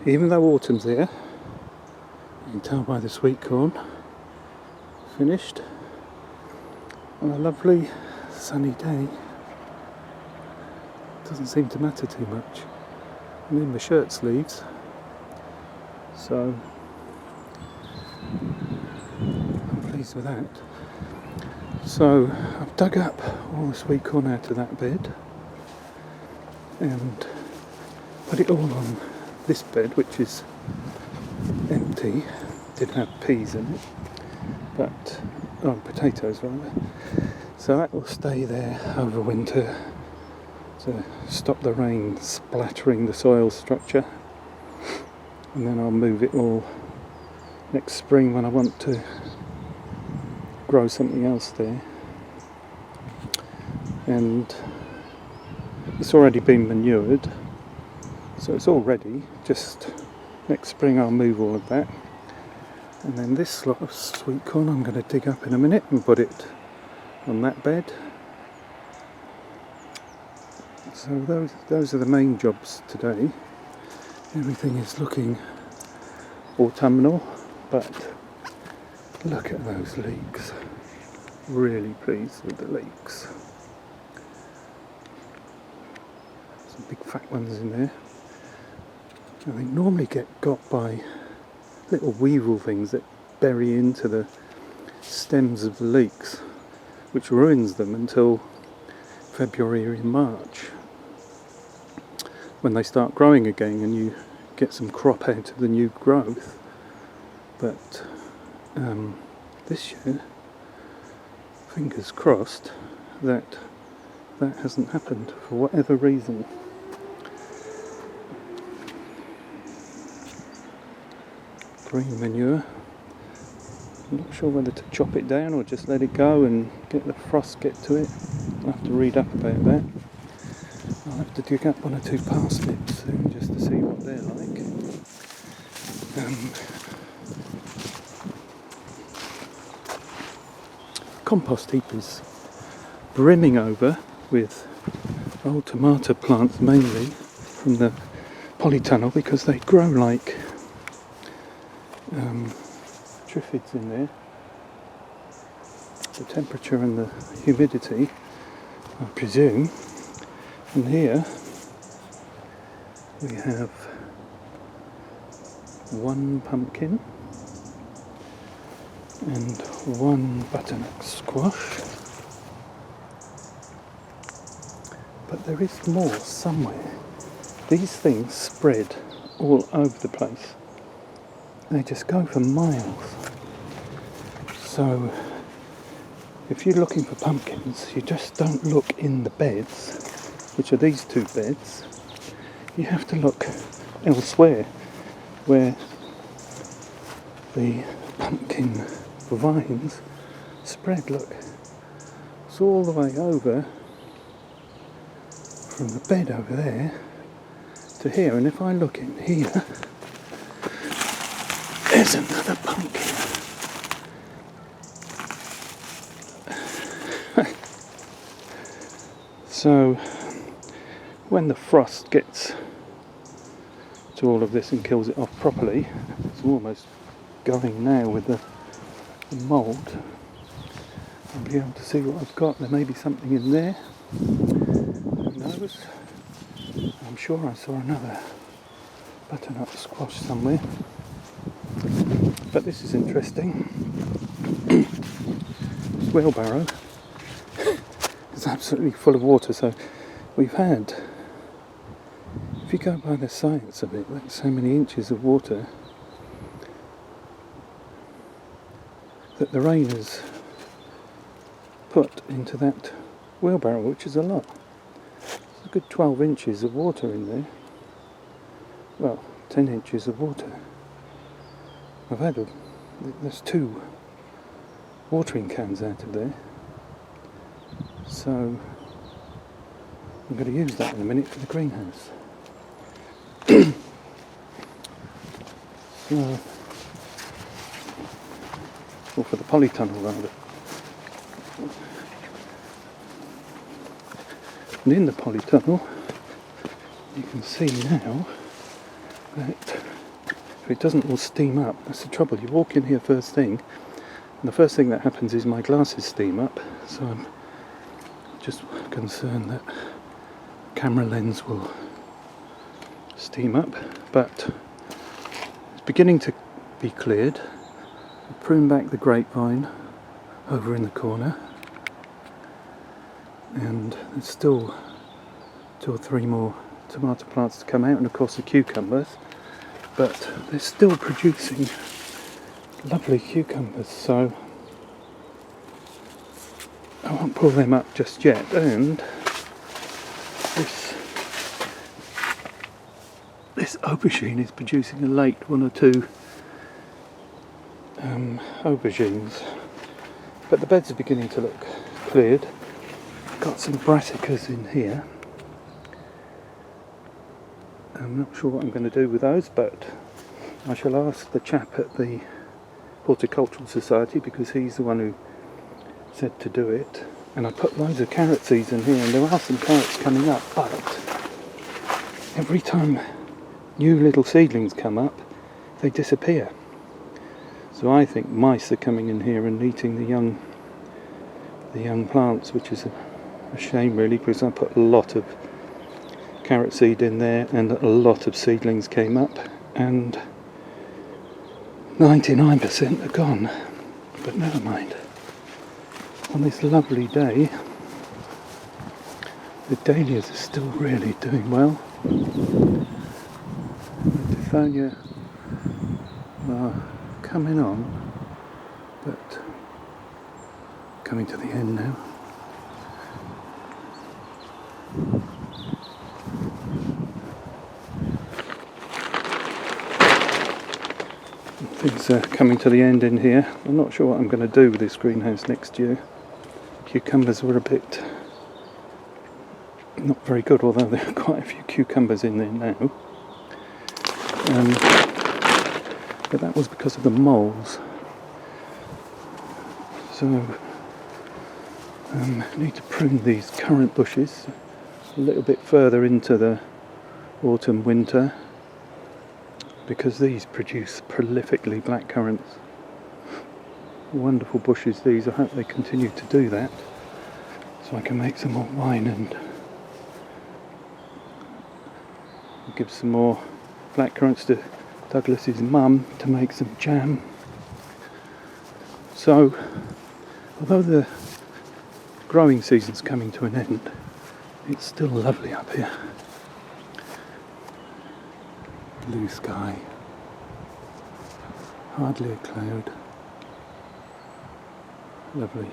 even though autumn's here, you can tell by the sweet corn finished on a lovely sunny day. Doesn't seem to matter too much. I'm in my shirt sleeves, so I'm pleased with that. So I've dug up all the sweet corn out of that bed and put it all on this bed, which is empty. Did have peas in it, but potatoes rather. So that will stay there over winter to stop the rain splattering the soil structure, and then I'll move it all next spring when I want to grow something else there. And it's already been manured, so it's all ready. Just next spring I'll move all of that, and then this lot of sweet corn I'm going to dig up in a minute and put it on that bed. So those are the main jobs today. Everything is looking autumnal, but look at those leeks. Really pleased with the leeks. Some big fat ones in there. And they normally get got by little weevil things that bury into the stems of the leeks, which ruins them until February or March, when they start growing again and you get some crop out of the new growth. But this year, fingers crossed that hasn't happened for whatever reason. Green manure. I'm not sure whether to chop it down or just let it go and get the frost get to it. I'll have to read up about that. I'll have to dig up 1 or 2 parsnips soon just to see what they're like. Compost heap is brimming over with old tomato plants, mainly from the polytunnel, because they grow like triffids in there. The temperature and the humidity, I presume. And here we have 1 pumpkin and 1 butternut squash, but there is more somewhere. These things spread all over the place. They just go for miles. So if you're looking for pumpkins, you just don't look in the beds, which are these 2 beds. You have to look elsewhere where the pumpkin vines spread. Look, it's all the way over from the bed over there to here, and if I look in here, there's another pumpkin. So when the frost gets to all of this and kills it off properly, it's almost going now with the mould, I'll be able to see what I've got. There may be something in there, who knows. I'm sure I saw another butternut squash somewhere, but this is interesting. This wheelbarrow is absolutely full of water, so we've had, if you go by the science of it, like so many inches of water that the rain has put into that wheelbarrow, which is a lot. There's a good 12 inches of water in there. Well, 10 inches of water. There's 2 watering cans out of there. So I'm going to use that in a minute for the greenhouse. Or for the polytunnel rather. And in the polytunnel you can see now that if it doesn't all steam up, that's the trouble. You walk in here first thing, and the first thing that happens is my glasses steam up, so I'm just concerned that camera lens will steam up, but it's beginning to be cleared. I prune back the grapevine over in the corner, and there's still 2 or 3 more tomato plants to come out, and of course the cucumbers, but they're still producing lovely cucumbers, so I won't pull them up just yet. And this aubergine is producing a late 1 or 2 aubergines, but the beds are beginning to look cleared. I've got some brassicas in here. I'm not sure what I'm going to do with those, but I shall ask the chap at the Horticultural Society, because he's the one who said to do it. And I put loads of carrot seeds in here, and there are some carrots coming up, but every time new little seedlings come up, they disappear. So I think mice are coming in here and eating the young plants, which is a shame really, because I put a lot of carrot seed in there and a lot of seedlings came up, and 99% are gone. But never mind. On this lovely day, the dahlias are still really doing well. The Defonia are coming on, but coming to the end now. Things are coming to the end in here. I'm not sure what I'm going to do with this greenhouse next year. Cucumbers were a bit not very good, although there are quite a few cucumbers in there now. But that was because of the moles. So I need to prune these currant bushes a little bit further into the autumn winter, because these produce prolifically black currants. Wonderful bushes these. I hope they continue to do that, so I can make some more wine and give some more black currants to Douglas's mum to make some jam. So, although the growing season's coming to an end, it's still lovely up here. Blue sky, hardly a cloud, lovely.